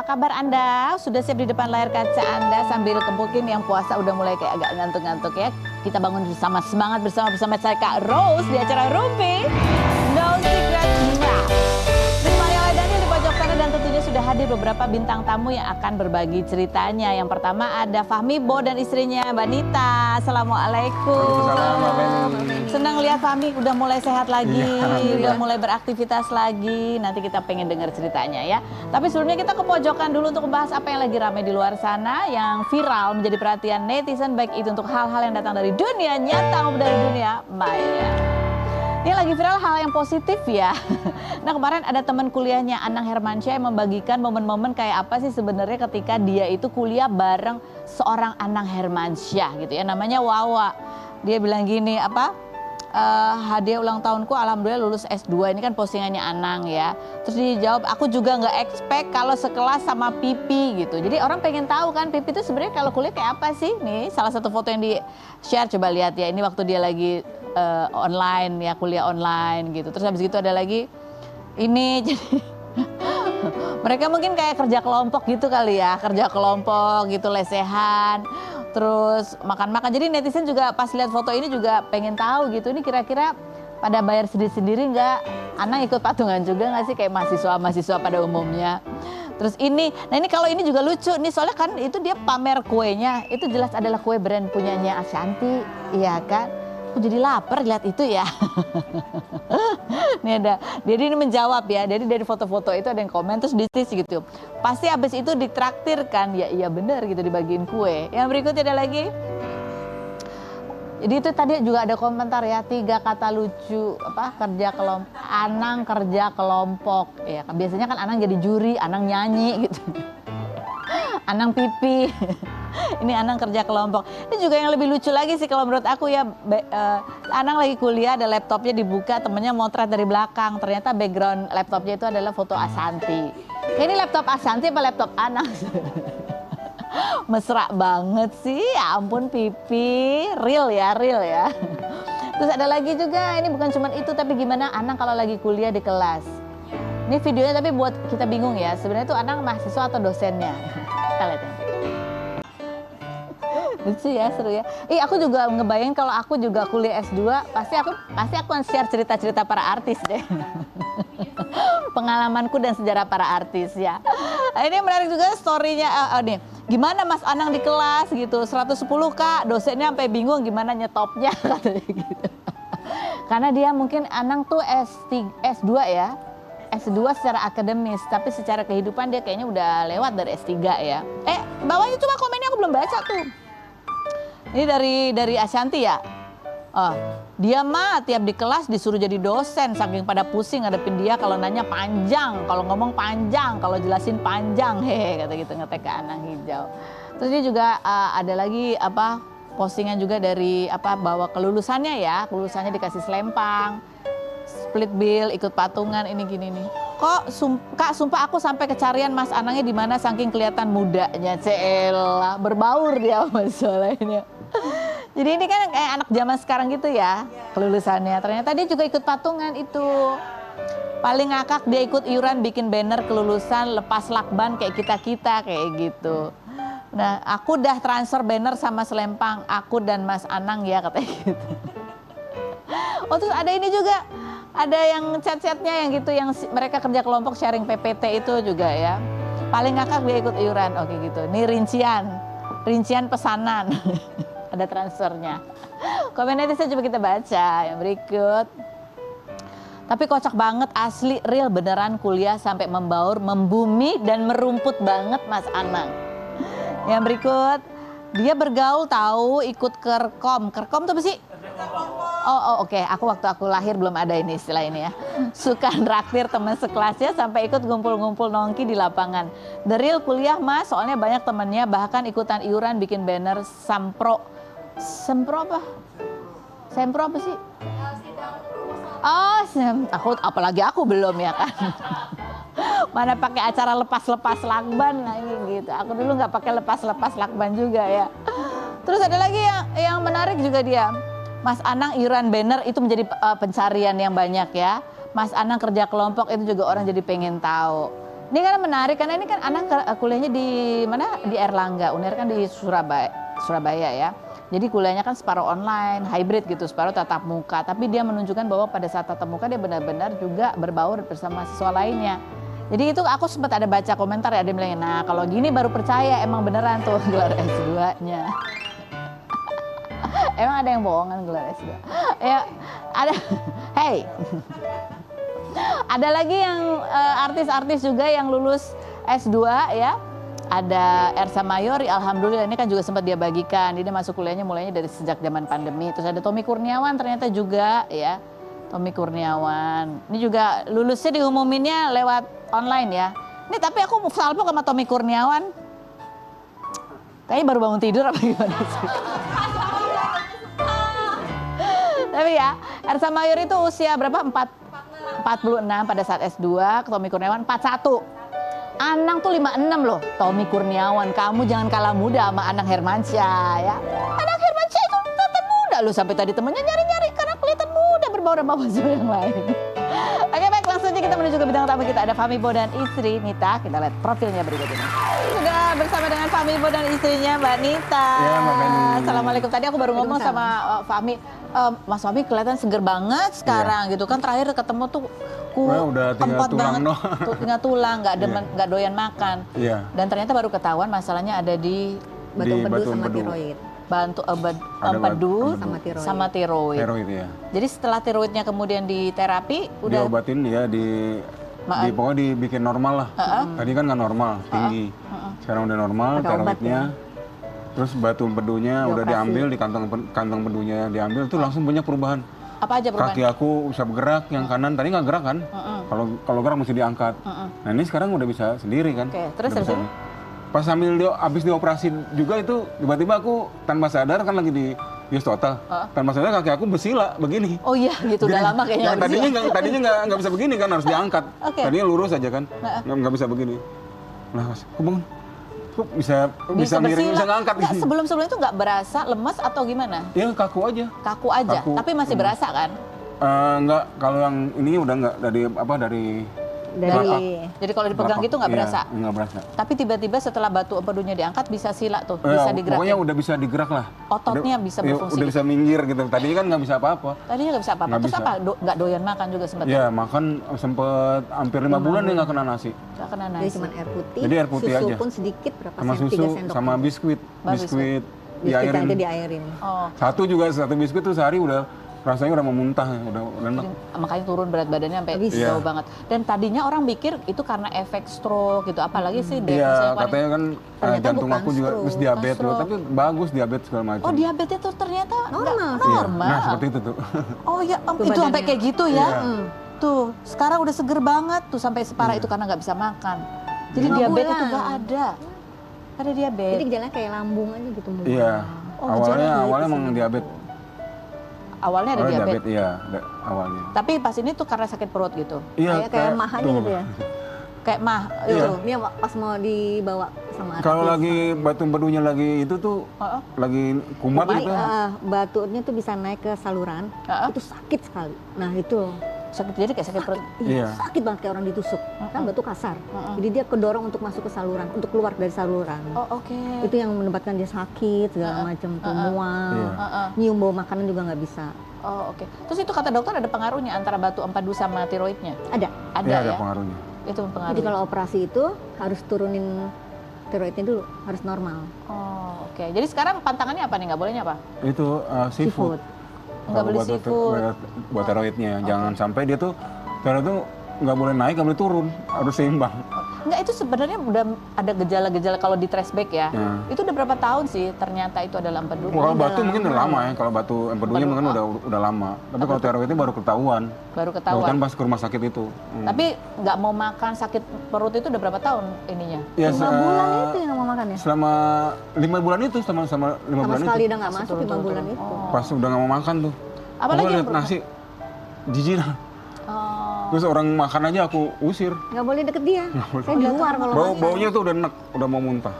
kabar Anda? Sudah siap di depan layar kaca Anda sambil mungkin yang puasa udah mulai kayak agak ngantuk-ngantuk ya. Kita bangun bersama, semangat bersama saya Kak Rose di acara Rumpi No Secret Map. Ditemani oleh Daniel di pojok kanan dan tentunya sudah hadir beberapa bintang tamu yang akan berbagi ceritanya. Yang pertama ada Fahmi Bo dan istrinya Mbak Nita. Assalamualaikum. Senang lihat Fahmi udah mulai sehat lagi, udah mulai beraktivitas lagi. Nanti kita pengen dengar ceritanya ya. Tapi sebelumnya kita ke pojokan dulu untuk membahas apa yang lagi ramai di luar sana, yang viral menjadi perhatian netizen, baik itu untuk hal-hal yang datang dari dunia nyata maupun dari dunia maya. Ini lagi viral hal yang positif ya. Nah kemarin ada teman kuliahnya Anang Hermansyah yang membagikan momen-momen kayak apa sih sebenarnya ketika dia itu kuliah bareng seorang Anang Hermansyah gitu ya. Namanya Wawa. Dia bilang gini, hadiah ulang tahunku alhamdulillah lulus S2. Ini kan postingannya Anang ya. Terus dijawab, aku juga nggak expect kalau sekelas sama Pipi gitu. Jadi orang pengen tahu kan Pipi itu sebenarnya kalau kuliah kayak apa sih. Nih salah satu foto yang di share, coba lihat ya. Ini waktu dia lagi online ya, kuliah online gitu. Terus habis itu ada lagi ini jadi mereka mungkin kayak kerja kelompok gitu kali ya. Kerja kelompok gitu, lesehan. Terus makan-makan. Jadi netizen juga pas lihat foto ini juga pengen tahu gitu. Ini kira-kira pada bayar sendiri-sendiri nggak? Anang ikut patungan juga nggak sih kayak mahasiswa pada umumnya? Terus ini, nah ini kalau ini juga lucu nih soalnya kan itu dia pamer kuenya. Itu jelas adalah kue brand punyanya Ashanti, iya kan? Aku jadi lapar lihat itu ya. Ini ada, jadi ini menjawab ya. Jadi dari foto-foto itu ada yang komen terus ditis gitu. Pasti habis itu ditraktir kan? Ya iya benar gitu dibagiin kue. Yang berikutnya ada lagi. Jadi itu tadi juga ada komentar ya, 3 kata lucu kerja kelompok. Anang kerja kelompok. Ya biasanya kan Anang jadi juri, Anang nyanyi gitu. Anang pipi. Ini Anang kerja kelompok. Ini juga yang lebih lucu lagi sih kalau menurut aku ya. Anang lagi kuliah, ada laptopnya dibuka, temennya motret dari belakang. Ternyata background laptopnya itu adalah foto Ashanti. Ini laptop Ashanti apa laptop Anang? Mesra banget sih, ya ampun Pipi. Real ya. Terus ada lagi juga, ini bukan cuma itu, tapi gimana Anang kalau lagi kuliah di kelas. Ini videonya tapi buat kita bingung ya, sebenarnya itu Anang mahasiswa atau dosennya. Kita lihat ya. Lucu ya, seru ya. Aku juga ngebayangin kalau aku juga kuliah S2, pasti aku akan share cerita-cerita para artis deh. Pengalamanku dan sejarah para artis ya. Ini menarik juga story-nya. Nih, gimana Mas Anang di kelas gitu, 110 Kak, dosennya sampai bingung gimana nyetopnya katanya gitu. Karena dia mungkin Anang tuh S2 ya. S2 secara akademis, tapi secara kehidupan dia kayaknya udah lewat dari S3 ya. Bawahnya coba komennya aku belum baca tuh. Ini dari Ashanti ya. Dia mah tiap di kelas disuruh jadi dosen, saking pada pusing ngadepin dia kalau nanya panjang, kalau ngomong panjang, kalau jelasin panjang, hehe kata gitu ngetek ke Anang Hijau. Terus dia juga ada lagi postingan juga dari bawa kelulusannya ya, kelulusannya dikasih selempang, split bill, ikut patungan, ini gini nih. Kok Kak sumpah aku sampai kecarian Mas Anangnya di mana saking kelihatan mudanya, celah berbaur dia masalahnya. Jadi ini kan kayak anak zaman sekarang gitu ya, kelulusannya. Ternyata dia juga ikut patungan itu. Paling ngakak dia ikut iuran bikin banner kelulusan lepas lakban kayak kita-kita kayak gitu. Nah, aku udah transfer banner sama selempang aku dan Mas Anang ya katanya gitu. Terus ada ini juga. Ada yang chat-chatnya yang gitu, yang mereka kerja kelompok sharing PPT itu juga ya. Paling ngakak dia ikut iuran, oke gitu. Ini rincian pesanan. Ada transfernya. Komen netizen coba kita baca yang berikut. Tapi kocak banget, asli real beneran kuliah sampai membaur, membumi dan merumput banget Mas Anang. Yang berikut, dia bergaul tahu ikut kerkom. Kerkom tuh apa sih? Oke. Waktu aku lahir belum ada ini istilah ini ya. Suka nraktir teman sekelasnya sampai ikut ngumpul-ngumpul nongki di lapangan. The real kuliah Mas, soalnya banyak temennya bahkan ikutan iuran bikin banner Sempro apa sih? Apalagi aku belum ya kan. Mana pakai acara lepas-lepas lakban lagi gitu. Aku dulu nggak pakai lepas-lepas lakban juga ya. Terus ada lagi yang menarik juga dia. Mas Anang iuran banner itu menjadi pencarian yang banyak ya. Mas Anang kerja kelompok itu juga orang jadi pengen tahu. Ini kan menarik karena ini kan anak kuliahnya di mana? Di Erlangga, UNER kan di Surabaya ya. Jadi kuliahnya kan separuh online, hybrid gitu, separuh tatap muka. Tapi dia menunjukkan bahwa pada saat tatap muka dia benar-benar juga berbaur bersama siswa lainnya. Jadi itu aku sempat ada baca komentar ya, ada yang bilang, nah kalau gini baru percaya emang beneran tuh gelar S2-nya. Emang ada yang bohongan gelar S2? Ya ada, hey. Ada lagi yang artis-artis juga yang lulus S2 ya. Ada Ersa Mayori, alhamdulillah ini kan juga sempat dia bagikan. Dia masuk kuliahnya mulainya dari sejak zaman pandemi. Terus ada Tommy Kurniawan ternyata juga ya. Tommy Kurniawan. Ini juga lulusnya diumuminnya lewat online ya. Ini tapi aku salvo sama Tommy Kurniawan. Kayaknya baru bangun tidur apa gimana sih? Tapi ya, Ersa Mayori itu usia berapa? 46 pada saat S2, Tommy Kurniawan 41. Anang tuh 56 loh, Tommy Kurniawan, kamu jangan kalah muda sama Anang Hermansyah ya. Anang Hermansyah itu kelihatan muda loh, sampai tadi temennya nyari-nyari karena kelihatan muda berbaur sama mahasiswa yang lain. Oke baik, langsung aja kita menuju ke bidang tamu kita, ada Fahmi Bo dan istri Nita. Kita lihat profilnya berikut ini. Sudah bersama dengan Fahmi Bo dan istrinya Mbak Nita. Ya, Mbak Feni. Assalamualaikum. Tadi aku baru ngomong sama Fahmi, Mas Fahmi kelihatan seger banget sekarang gitu kan. Terakhir ketemu tuh udah tinggal kempot tulang banget, doang. tinggal tulang, nggak doyan makan. Iya. Dan ternyata baru ketahuan masalahnya ada di Batu empedu batu sama empedu. tiroid. empedu Sama tiroid. sama tiroid. Tiroid ya. Jadi setelah tiroidnya kemudian diterapi, udah Diobatin ya pokoknya dibikin normal lah. Tadi kan nggak normal, tinggi. Sekarang udah normal, Ada obat tiroidnya. Terus batu empedunya udah Dioperasi. diambil, di kantong empedunya diambil, tuh langsung banyak perubahan. apa aja perubahan? Kaki aku bisa bergerak, yang kanan tadi nggak gerak kan? Kalau gerak mesti diangkat. Nah ini sekarang udah bisa sendiri kan? Oke, terus Udah habis bisa. itu? Pas sambil abis dioperasi juga itu tiba-tiba aku tanpa sadar kan lagi di Yus Total. Tanpa sadar kaki aku bersila begini. Oh iya gitu, udah lama kayaknya. Yang tadinya nggak bisa begini kan, harus diangkat. Oke. Tadinya lurus aja kan, nggak bisa begini. Nah, aku bangun, kok bisa miring, bisa ngangkat Nggak, gini. sebelum itu nggak berasa lemes atau gimana? Ya kaku aja. Kaku aja, Kaku. tapi masih berasa kan? Nggak, kalau yang ini udah nggak dari belakang. Jadi kalau dipegang gitu nggak Iya, berasa. nggak berasa. Tapi tiba-tiba setelah batu empedunya diangkat bisa sila tuh, Ya, bisa digerak. pokoknya udah bisa digerak lah. Ototnya Udah- bisa ya, berfungsi udah gitu. bisa minggir gitu. Tadinya kan nggak bisa apa-apa. Tadinya nggak bisa apa-apa. Nggak Terus bisa. apa? Nggak doyan makan juga sempat. Ya makan sempet hampir 5 bulan dia nggak kena nasi. Nggak kena Jadi nasi. cuma air putih, Jadi air putih susu aja. pun sedikit berapa Sama sen? 3 susu, sendok. sama biskuit. Biskuit. Biskuit Diairin. aja diairin. Oh, Satu biskuit tuh sehari udah rasanya udah mau muntah, udah enak. makanya turun berat badannya sampai Habis. jauh Iya. banget. Dan tadinya orang pikir itu karena efek stroke gitu, apalagi sih Iya, katanya kan Ternyata jantung bukan aku juga stroke, terus diabetes, bukan tapi bagus diabetes segala macam. Oh diabetes tuh ternyata nggak Normal. Iya. normal. Nah seperti itu tuh. Oh ya, Tuh itu sampai badannya. kayak gitu ya. Iya. Tuh, sekarang udah seger banget tuh sampai separah itu karena nggak bisa makan. Jadi 5 diabetes bulan. tuh nggak ada. Ada Jadi diabetes. gejalanya kayak lambung aja gitu. mual. Iya. Oh, awalnya gejalanya emang diabetes. Awalnya ada diabetes. Iya, awalnya. Tapi pas ini tuh karena sakit perut gitu. Iya, Kayak mahanya tuh. gitu ya. Kayak mah. Iya. Itu. Tuh, ini pas mau dibawa sama artis. Kalau lagi batu empedunya lagi itu tuh Heeh. lagi kumat Jadi, gitu. batunya tuh bisa naik ke saluran, Heeh. itu sakit sekali. Nah itu Sakit, jadi kayak sakit perut. Iya. sakit banget kayak orang ditusuk. Kan batu kasar. Jadi dia kedorong untuk masuk ke saluran, untuk keluar dari saluran. Oh oke. Itu yang menyebabkan dia sakit segala macam, tuh mual, Iya. nyium bau makanan juga nggak bisa. Oh oke. Terus itu kata dokter ada pengaruhnya antara batu empedu sama tiroidnya? Ada. Ada Iya, ya? ada pengaruhnya. Itu mempengaruhi. Jadi kalau operasi itu harus turunin tiroidnya dulu, harus normal. Oh oke. Jadi sekarang pantangannya apa nih? Nggak bolehnya apa? Itu seafood. Nggak boleh Kalau seafood. buat tiroidnya, jangan sampai dia tuh tiroid tuh nggak boleh naik, nggak boleh turun, harus seimbang. Enggak, itu sebenarnya udah ada gejala-gejala kalau di trace back ya. Nah. Itu udah berapa tahun sih ternyata itu adalah empedu? Kalau batu mungkin udah lama ya, kalau batu empedunya mungkin udah lama. Tapi kalau tiroidnya baru ketahuan. Baru Baru ketahuan. kan pas ke rumah sakit itu. Tapi nggak mau makan sakit perut itu udah berapa tahun ininya? Ya, 5 bulan itu yang mau makan ya? selama 5 bulan itu sama 5 Sama bulan sekali itu. udah nggak masuk 5 bulan itu. Pas udah nggak mau makan tuh. Apalagi Aku yang lihat nasi jijik lah. Oh. Terus orang makan aja aku usir. Nggak boleh deket dia. Saya di luar kalau makan. Baunya tuh udah enak, udah mau muntah.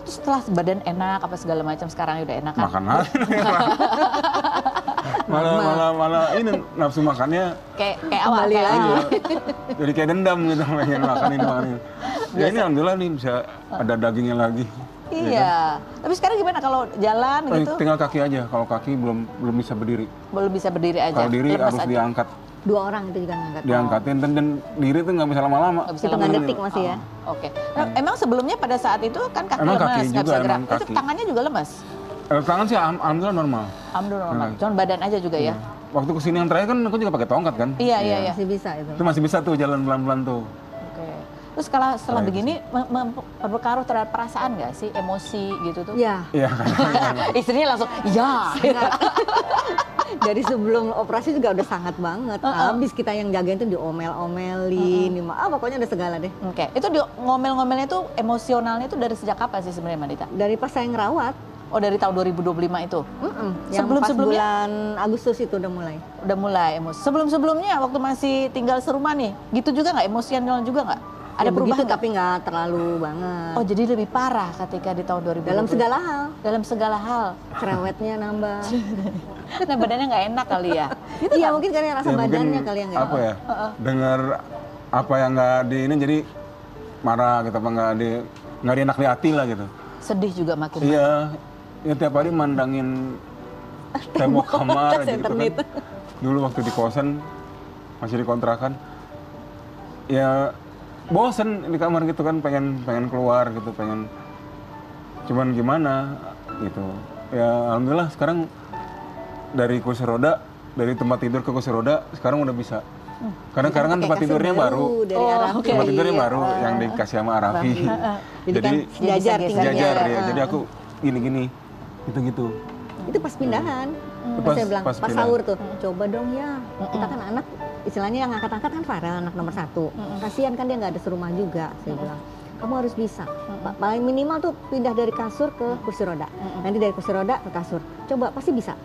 Terus setelah badan enak apa segala macam sekarang udah enak kan? Makan aja. malah ini nafsu makannya kayak awal Kembali kayak lagi. awal. jadi kayak dendam gitu, pengen makan ini. Ya ini alhamdulillah nih bisa ada dagingnya lagi. Iya. Tapi sekarang gimana kalau jalan gitu? Tinggal kaki aja, kalau kaki belum bisa berdiri. Belum bisa berdiri aja. Kalau diri lemas harus aja. diangkat, 2 orang itu juga ngangkat. diangkatin dan diri tuh nggak bisa lama-lama. Nggak bisa Hitungan lama-lama. detik masih ya. Oke. Nah, emang sebelumnya pada saat itu kan kaki Emang lemas, kaki nggak juga, bisa gerak. emang Itu kaki. tangannya juga lemas. Tangan sih alhamdulillah normal. Alhamdulillah normal. Cuman badan aja juga ya. Waktu kesini yang terakhir kan aku juga pakai tongkat kan. Iya, iya, iya. Masih bisa itu. Itu masih bisa tuh jalan pelan-pelan tuh. Oke. Terus kalau setelah Nah, begini berpengaruh terhadap perasaan nggak sih, emosi gitu tuh? Iya. Iya kan. Istrinya langsung, ya. Dari sebelum operasi juga udah sangat banget. Habis kita yang jagain tuh diomel-omelin, pokoknya ada segala deh. Oke. Itu ngomel-ngomelnya tuh emosionalnya tuh dari sejak kapan sih sebenarnya Mbak Dita? Dari pas saya ngerawat, Oh dari tahun 2025 itu? yang pas Sebelum-sebelumnya? bulan Agustus itu udah mulai. Udah mulai emosi. Sebelum-sebelumnya waktu masih tinggal serumah nih, gitu juga nggak? Emosional juga nggak? Ada Ya, perubahan begitu, nggak? tapi nggak terlalu banget. Oh jadi lebih parah ketika di tahun 2020? Dalam segala hal, Dalam segala hal. cerewetnya nambah. Nah badannya nggak enak kali ya? Iya mungkin karena rasa Ya, badannya mungkin kali yang nggak apa ya? Dengar apa yang nggak di ini jadi marah gitu, apa nggak enak di hati lah gitu. Sedih juga makin. Iya, ya tiap hari mandangin tembok kamar aja gitu kan. Internet. Dulu waktu di kosan, masih di kontrakan, ya bosen di kamar gitu kan, pengen keluar gitu, cuman gimana gitu. Ya alhamdulillah sekarang dari kursi roda, dari tempat tidur ke kursi roda, sekarang udah bisa. Karena sekarang kan Pakai tempat kasur tidurnya baru, dari Oh, Arafi. oke. tempat tidurnya Iya. baru yang dikasih sama Arafi. Jadi kan sejajar Jadi tinggalnya. Jajar ya, jadi aku gini-gini, gitu-gitu. Itu pas pindahan. Itu Pas saya bilang, pas pas pindahan. sahur tuh, coba dong ya. Kita kan anak, istilahnya yang angkat-angkat kan Farel, anak nomor 1. Kasihan kan dia nggak ada serumah juga, saya bilang. Kamu harus bisa. Paling minimal tuh pindah dari kasur ke kursi roda. Nanti dari kursi roda ke kasur. Coba, pasti bisa.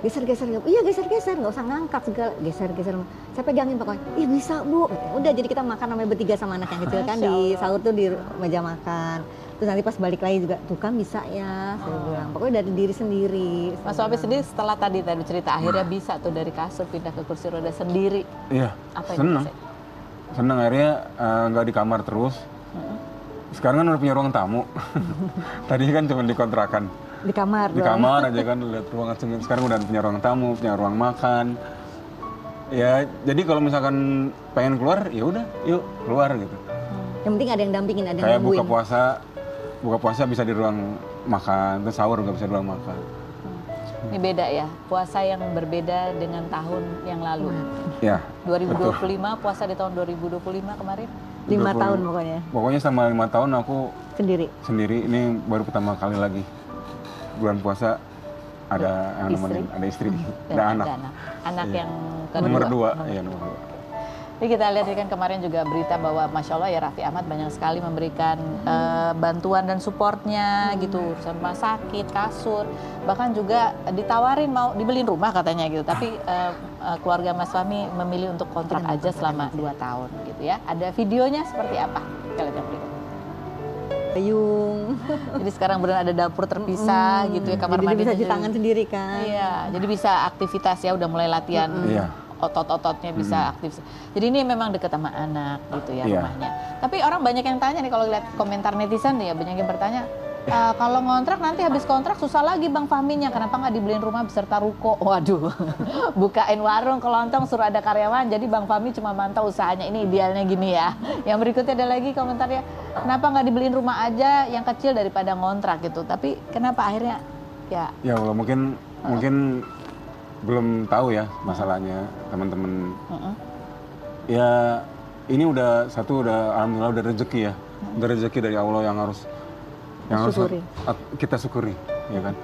Geser-geser, iya geser-geser, nggak usah ngangkat segala. Geser-geser. Saya pegangin pokoknya, ih bisa bu. Udah jadi kita makan namanya bertiga sama anak yang kecil kan Masya di Allah. sahur tuh di meja makan. Terus nanti pas balik lagi juga, tuh kan bisa ya, saya bilang. Pokoknya dari diri sendiri. Mas Wabi sendiri setelah tadi cerita akhirnya bisa tuh dari kasur pindah ke kursi roda sendiri. Iya, Apa yang seneng. bisa? Seneng akhirnya nggak di kamar terus. Sekarang kan udah punya ruang tamu. Tadi kan cuma di kontrakan. Di kamar Di doang. kamar aja kan lihat ruangan sendiri. Sekarang udah punya ruang tamu, punya ruang makan. Ya, jadi kalau misalkan pengen keluar, ya udah, yuk keluar gitu. Yang penting ada yang dampingin, ada yang Kayak nungguin. buka puasa bisa di ruang makan, terus sahur nggak bisa di ruang makan. Ini beda ya, puasa yang berbeda dengan tahun yang lalu. Ya, 2025, puasa di tahun 2025 kemarin. 5 20. tahun pokoknya, pokoknya selama 5 tahun aku sendiri. sendiri. Ini baru pertama kali lagi bulan puasa ada yang Istri. nemenin, ada istri, Dan ada anak. Anak Iya. yang kedua. Nomor 2, Nomor iya nomor 2. Jadi kita lihat kan kemarin juga berita bahwa Masya Allah ya Raffi Ahmad banyak sekali memberikan bantuan dan supportnya gitu, urusan rumah sakit, kasur, bahkan juga ditawarin mau dibeliin rumah katanya gitu. Tapi keluarga Mas Fahmi memilih untuk kontrak aja selama 2 tahun gitu ya. Ada videonya seperti apa? Kita lihat yang berikut. Payung. Jadi sekarang benar ada dapur terpisah gitu ya, kamar Jadi dia mandi bisa cuci tangan sendiri kan. Iya, jadi bisa aktivitas ya, udah mulai latihan. Iya. Otot-ototnya bisa aktif. Jadi ini memang deket sama anak gitu ya Iya. rumahnya. Tapi orang banyak yang tanya nih kalau lihat komentar netizen nih ya, banyak yang bertanya, kalau ngontrak nanti habis kontrak susah lagi Bang Fahminya, kenapa nggak dibeliin rumah beserta ruko? Waduh, bukain warung kelontong suruh ada karyawan, jadi Bang Fahmi cuma mantau usahanya, ini idealnya gini ya. Yang berikutnya ada lagi komentarnya, kenapa nggak dibeliin rumah aja yang kecil daripada ngontrak gitu. Tapi kenapa akhirnya ya Ya Allah, mungkin belum tahu ya masalahnya teman-teman. Ya ini udah alhamdulillah udah rezeki ya. Udah rezeki dari Allah yang harus Syukuri. kita syukuri, ya kan.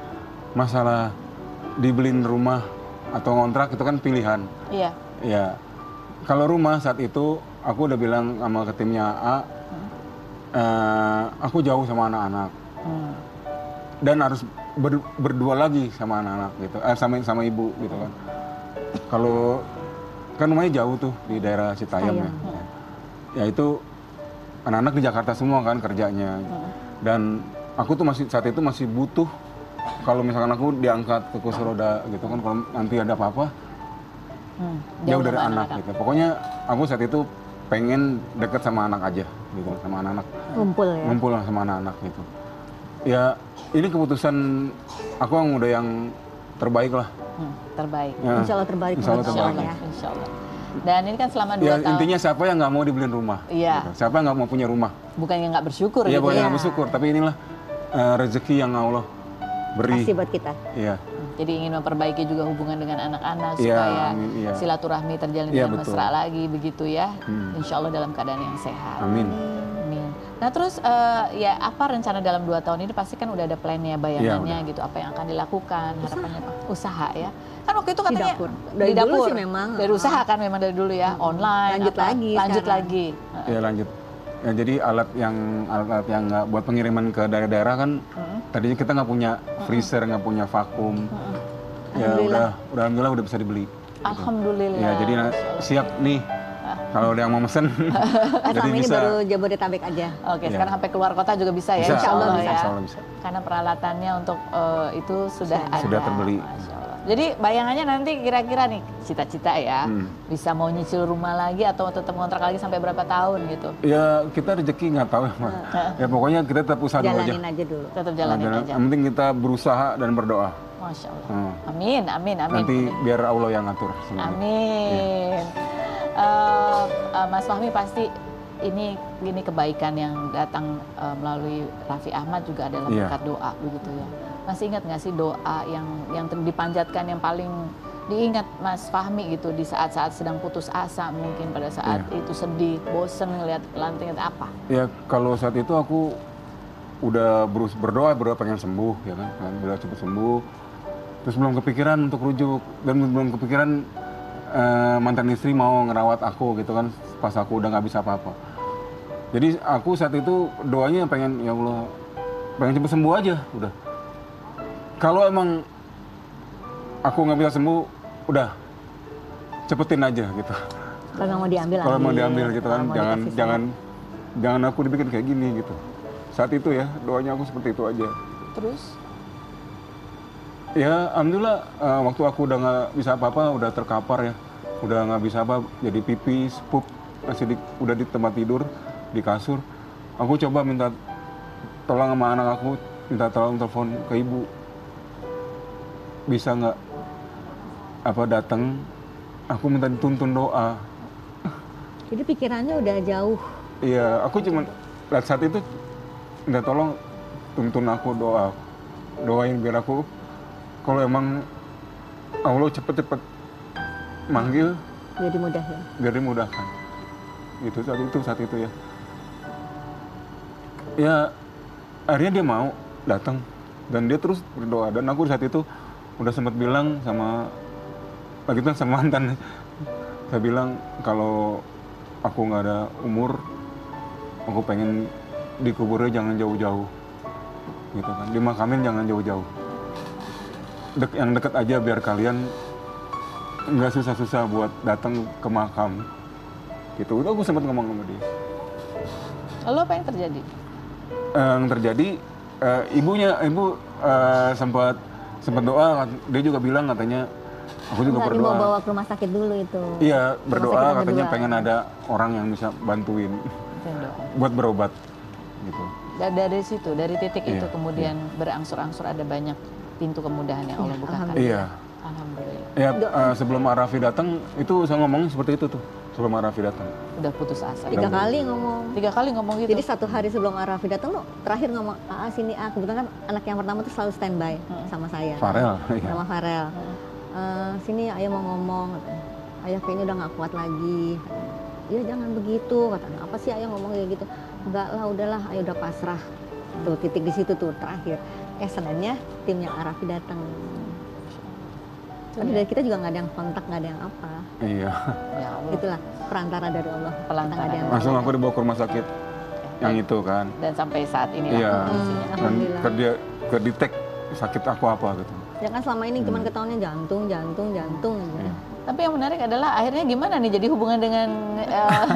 Masalah dibeliin rumah atau ngontrak itu kan pilihan. iya Ya, kalau rumah saat itu aku udah bilang sama ke timnya aku jauh sama anak-anak dan harus berdua lagi sama anak-anak gitu, sama ibu gitu kan. Kalau kan rumahnya jauh tuh di daerah Citayam ya. Ya itu anak-anak di Jakarta semua kan kerjanya. Dan aku tuh saat itu masih butuh kalau misalkan aku diangkat ke kursi roda gitu kan, kalau nanti ada apa-apa jauh dari anak gitu. Pokoknya aku saat itu pengen deket sama anak aja gitu, sama anak-anak. Ngumpul ya. Ngumpul lah sama anak-anak gitu. Ya ini keputusan aku yang udah yang terbaik lah. Terbaik. Ya, Insya Allah terbaik insya Allah buat terbaik. kamu ya. Insya Allah. Dan ini kan selama 2 Ya tahun. intinya siapa yang nggak mau dibeliin rumah? Iya. Gitu. Siapa yang nggak mau punya rumah? Bukan yang nggak bersyukur Iya, gitu boleh ya. nggak bersyukur, tapi inilah rezeki yang Allah beri. Kasih buat kita. Iya. Jadi ingin memperbaiki juga hubungan dengan anak-anak Iya, supaya amin, iya. silaturahmi terjalin Iya, dengan betul. mesra lagi begitu ya. Hmm. Insya Allah dalam keadaan yang sehat. Amin. Amin. Nah terus ya apa rencana dalam 2 tahun ini pasti kan udah ada plannya, bayangannya gitu, apa yang akan dilakukan, harapannya apa? Usaha ya. Kan waktu itu katanya dapur. Dari dulu sih memang. Dari usaha kan memang dari dulu ya, online. Lanjut apa, lagi Lanjut sekarang. lagi. Ya lanjut. Ya, jadi alat yang nggak buat pengiriman ke daerah-daerah kan tadinya kita nggak punya freezer, nggak punya vakum. Ya Alhamdulillah. alhamdulillah udah bisa dibeli. Alhamdulillah. Ya jadi siap nih kalau ada yang mau mesen. Jadi Selama ini bisa. baru Jabodetabek aja. Oke, Iya. sekarang sampai keluar kota juga bisa ya, Bisa, insya Allah bisa, ya. insya Allah bisa. Karena peralatannya untuk itu sudah ada. Sudah terbeli. Masya Allah. Jadi bayangannya nanti kira-kira nih, cita-cita ya, bisa mau nyicil rumah lagi atau tetap ngontrak lagi sampai berapa tahun gitu? Ya kita rezeki nggak tahu ya, Mbak. Ya pokoknya kita tetap usaha dulu aja. Jalanin aja dulu. Tetap jalanin Dan aja. yang penting kita berusaha dan berdoa. Masya Allah. Hmm. Amin, amin, amin. Nanti biar Allah yang ngatur semuanya. Amin. Mas Fahmi pasti ini kebaikan yang datang melalui Raffi Ahmad juga adalah Iya. berkat doa begitu ya. Masih ingat nggak sih doa yang dipanjatkan yang paling diingat Mas Fahmi gitu di saat-saat sedang putus asa mungkin pada saat itu sedih, bosen ngelihat lanting itu apa? Ya kalau saat itu aku udah berdoa pengen sembuh ya kan, udah cepet sembuh. Terus belum kepikiran untuk rujuk dan belum kepikiran mantan istri mau ngerawat aku gitu kan pas aku udah nggak bisa apa-apa. Jadi aku saat itu doanya pengen ya Allah pengen cepet sembuh aja udah. Kalau emang aku nggak bisa sembuh udah cepetin aja gitu. Kalau nggak mau diambil, Kalau mau ambil. diambil gitu kan, Kalau mau dikasih jangan aku dibikin kayak gini gitu. Saat itu ya doanya aku seperti itu aja. Terus? Ya alhamdulillah waktu aku udah nggak bisa apa-apa, udah terkapar ya, udah nggak bisa apa, jadi pipis, pup, udah di tempat tidur, di kasur. Aku coba minta tolong sama anak aku, minta tolong telepon ke ibu, bisa nggak apa datang, aku minta dituntun doa. Jadi pikirannya udah jauh. Iya, aku cuma saat itu minta tolong tuntun aku doain biar aku kalau emang Allah cepet-cepet manggil Jadi mudah ya. biar dimudahkan. Itu saat itu ya. Ya akhirnya dia mau datang dan dia terus berdoa dan aku saat itu udah sempat bilang sama lagi itu sama mantan. Saya bilang kalau aku nggak ada umur, aku pengen dikuburnya jangan jauh-jauh, gitu kan. Dimakamin jangan jauh-jauh. Yang deket aja biar kalian nggak susah-susah buat datang ke makam. Gitu. Udah aku sempat ngomong sama dia. Lalu apa yang terjadi? Yang terjadi ibu sempat doa, dia juga bilang katanya aku juga Enggak, berdoa. mau bawa ke rumah sakit dulu itu. Iya, Rumah berdoa sakit nomor katanya 2. pengen ada orang yang bisa bantuin Itu yang doa. buat berobat gitu. Dan dari situ, dari titik Iya, itu kemudian berangsur-angsur ada banyak pintu kemudahan yang Allah bukakan. Iya. Alhamdulillah. Ya sebelum Arafi datang itu saya ngomong seperti itu tuh. Sebelum Arafi datang. Udah putus asa. 3 kali ngomong. 3 kali ngomong gitu. Jadi 1 hari sebelum Arafi datang tuh terakhir ngomong, sini kebetulan kan anak yang pertama tuh selalu standby sama saya. Farel. Iya. Sama Farel. Sini ayah mau ngomong, katanya. Ayah kayaknya udah nggak kuat lagi. Iya jangan begitu, katanya. Apa sih ayah ngomong kayak gitu? Enggak lah, udahlah, ayah udah pasrah. Tuh titik di situ tuh terakhir. Seninnya timnya Arafi datang. Tapi dari kita juga nggak ada yang kontak, nggak ada yang apa. Iya. Ya Allah. Itulah perantara dari Allah. Kita Perantara. nggak ada yang Langsung aku dibawa ke rumah sakit yang itu kan. Dan sampai saat ini Iya. kondisinya. Dan Alhamdulillah. ke detect sakit aku apa gitu. Ya kan selama ini cuman ketahuannya jantung aja. Iya. Tapi yang menarik adalah akhirnya gimana nih jadi hubungan dengan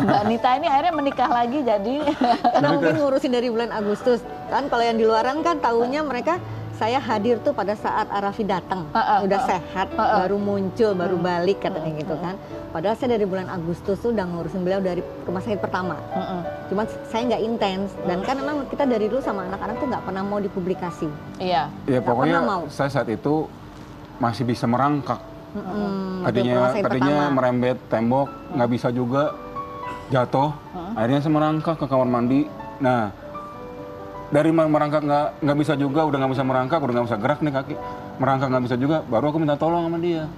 Mbak Nita ini akhirnya menikah lagi jadi Karena mungkin ngurusin dari bulan Agustus. Kan kalau yang di luaran kan tahunya mereka saya hadir tuh pada saat Arafi datang, udah sehat, baru muncul, baru balik katanya gitu kan. Padahal saya dari bulan Agustus tuh udah ngurusin beliau dari rumah sakit pertama. Cuman saya nggak intens, dan kan memang kita dari dulu sama anak-anak tuh nggak pernah mau dipublikasi. Iya. Ya Nggak pokoknya pernah mau. saya saat itu masih bisa merangkak. Waktu rumah sakit Tadinya pertama. merembet tembok, nggak bisa juga, jatuh. Akhirnya saya merangkak ke kamar mandi. Nah, dari merangkak nggak bisa juga, udah nggak bisa merangkak, udah nggak bisa gerak nih kaki. Merangkak nggak bisa juga, baru aku minta tolong sama dia.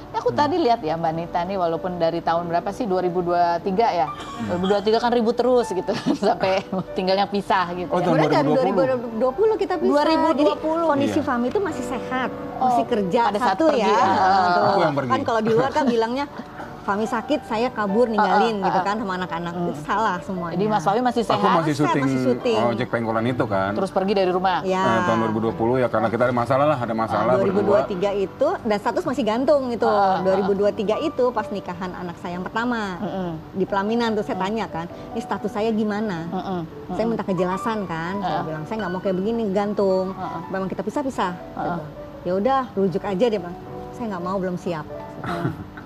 Ya, aku tadi lihat ya Mbak Nita nih, walaupun dari tahun berapa sih, 2023 ya? 2023 kan ribut terus gitu, sampai tinggalnya pisah gitu Oh, ya. tahun Sebenarnya dari 2020. 2020 kita bisa. 2020. Jadi kondisi Iya. Fahmi itu masih sehat, masih kerja pada saat satu pergi, ya. Tuh. Aku yang pergi. Kan kalau di luar kan bilangnya Fahmi sakit, saya kabur ninggalin gitu kan sama anak-anak. Itu salah semuanya. Jadi Mas Fahmi masih Aku sehat, masih Saya syuting, masih syuting. ojek pengkolan itu kan. terus pergi dari rumah. Ya. Tahun 2020 ya karena kita ada masalah lah, ada masalah berdua. 2023 itu, dan status masih gantung itu. 2023 itu pas nikahan anak saya yang pertama. Di pelaminan tuh saya tanya kan, ini status saya gimana? Saya minta kejelasan kan, saya bilang saya nggak mau kayak begini gantung. Memang kita pisah-pisah. Saya bilang, ya udah rujuk aja, dia bilang. Saya nggak mau, belum siap.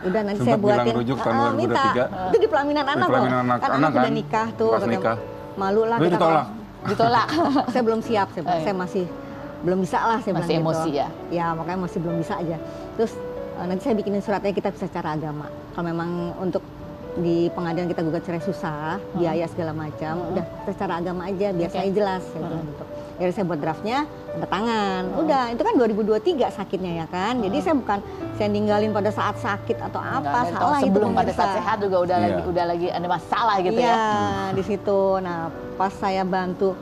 Udah nanti saya Sempat bilang buatin. rujuk tahun Minta. 2023. Itu di pelaminan anak loh. pelaminan Kan anak anak udah kan, nikah tuh. pas katanya, nikah. malu lah Dia kita ditolak. Ditolak. saya belum siap, saya, bilang, saya masih belum bisa lah, saya Masih bilang emosi gitu. ya? Ya makanya masih belum bisa aja. Terus nanti saya bikinin suratnya, kita bisa secara agama. Kalau memang untuk di pengadilan kita gugat cerai susah, biaya segala macam, udah kita secara agama aja biar saya jelas, saya bilang gitu. Jadi saya buat draftnya, tanda tangan. Udah, itu kan 2023 sakitnya ya kan. Jadi saya bukan saya ninggalin pada saat sakit atau apa, Enggak, salah itu sebelum pada pemirsa. saat sehat juga udah Iya. lagi ada masalah gitu Iya, ya. di situ. Nah, pas saya bantu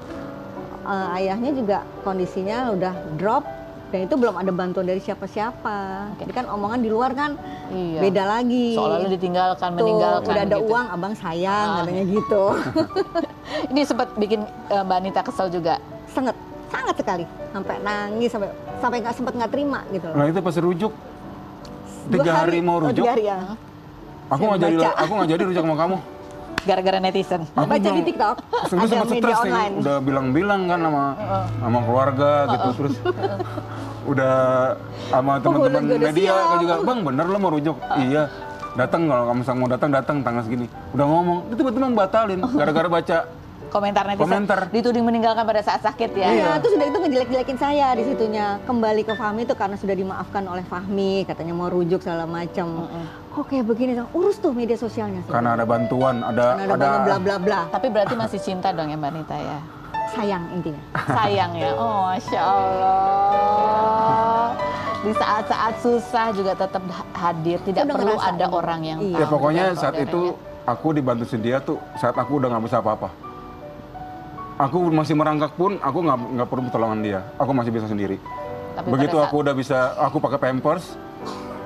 ayahnya juga kondisinya udah drop, dan itu belum ada bantuan dari siapa-siapa. Jadi kan omongan di luar kan Iya. beda lagi. Seolah-olah ditinggalkan, Tuh, meninggalkan udah ada gitu. uang, abang sayang katanya gitu. Ini sempat bikin Mbak Nita kesel juga. sangat sekali, sampai nangis, sampai nggak terima gitu loh. Nah itu pas rujuk, 3 2 hari mau rujuk, 3 hari ya. aku Saya nggak jadi rujuk sama kamu. Gara-gara netizen. Aku Baca di bilang- TikTok, Terus ada sempat media stres nih, online. udah bilang-bilang kan sama keluarga gitu, terus udah sama teman-teman juga udah media siap. kan juga, bang bener lo mau rujuk? Iya, datang kalau kamu mau datang tanggal segini. Udah ngomong, itu tiba-tiba batalin gara-gara baca. Komentar netizen. Komentar. Dituding meninggalkan pada saat sakit ya. Iya, terus udah itu ngejelek-jelekin saya di situnya. Kembali ke Fahmi itu karena sudah dimaafkan oleh Fahmi, katanya mau rujuk segala macam. Kok kayak begini? Urus tuh media sosialnya. Karena ada bantuan, Karena ada banyak bla bla bla. Tapi berarti masih cinta dong ya Mbak Nita ya. Sayang intinya. Sayang ya. Oh, Masya Allah. Di saat-saat susah juga tetap hadir. Tidak Udah perlu ngerasain. ada orang yang Iya. tahu. Ya pokoknya gitu, saat saudaranya. itu aku dibantu sedia tuh saat aku udah nggak bisa apa-apa. Aku masih merangkak pun aku nggak perlu pertolongan dia. Aku masih bisa sendiri. Tapi Begitu pada aku udah bisa, aku pakai pampers,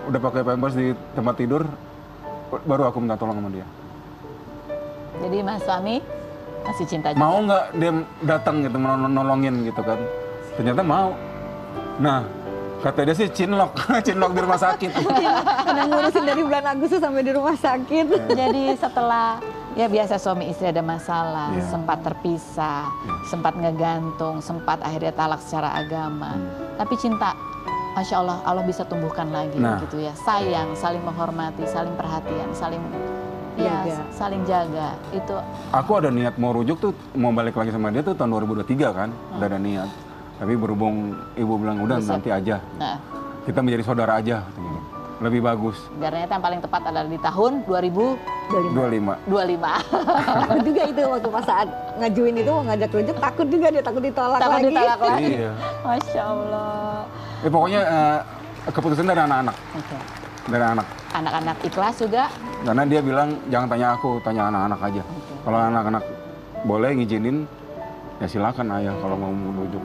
udah pakai pampers di tempat tidur, baru aku minta tolong sama dia. Jadi Mas Fahmi masih cinta juga. Mau nggak dia datang gitu nolongin gitu kan? Ternyata mau. Nah kata dia sih cinlok, cinlok di rumah sakit. Karena ngurusin dari bulan Agustus sampai di rumah sakit. Jadi setelah ya biasa suami istri ada masalah, Iya. sempat terpisah, sempat ngegantung, sempat akhirnya talak secara agama. Tapi cinta, Masya Allah, Allah bisa tumbuhkan lagi Nah. gitu ya. Sayang, saling menghormati, saling perhatian, saling Jaga. saling jaga. Itu Aku ada niat mau rujuk tuh, mau balik lagi sama dia tuh tahun 2023 kan, udah ada niat. Tapi berhubung ibu bilang udah Bisa. nanti aja, nah, kita menjadi saudara aja, katanya. Lebih bagus. ternyata yang paling tepat adalah di tahun 2025. 25. Takut juga itu waktu pas saat ngajuin itu mau ngajak rujuk, takut juga dia, takut ditolak Takut lagi. ditolak lagi. Iya. Masya Allah. Ya pokoknya keputusan dari anak-anak, Oke. dari anak. Anak-anak ikhlas juga. Karena dia bilang jangan tanya aku, tanya anak-anak aja. Kalau anak-anak boleh ngizinin, ya silakan ayah kalau mau menuju.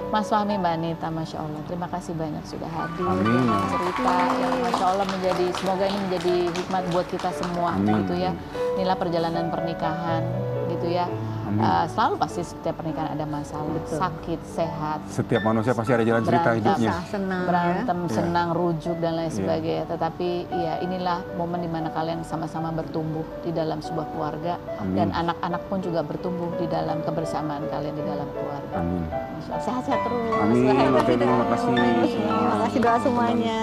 Mas Fahmi, Mbak Nita, Masya Allah, terima kasih banyak sudah hadir. Amin. Cerita yang Masya Allah semoga ini menjadi hikmat buat kita semua Amin. gitu ya. Inilah perjalanan pernikahan gitu ya. Amin. Selalu pasti setiap pernikahan ada masalah, sakit, sehat, Setiap manusia pasti ada jalan cerita Berantem. hidupnya. Bisa senang ya. berantem, Iya. senang, rujuk dan lain Iya. sebagainya. Tetapi ya inilah momen dimana kalian sama-sama bertumbuh di dalam sebuah keluarga Amin. dan anak-anak pun juga bertumbuh di dalam kebersamaan kalian di dalam keluarga. Amin. Masya Allah, sehat-sehat terus. Amin. Lahir Oke, batin. terima kasih semua. Terima kasih doa semuanya.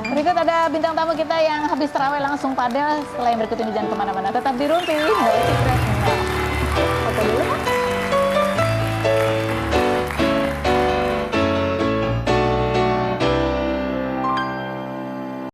Berikut ada bintang tamu kita yang habis terawih langsung padel. Setelah yang berikut ini jangan kemana-mana, tetap di Rumpi. Mbak Citra.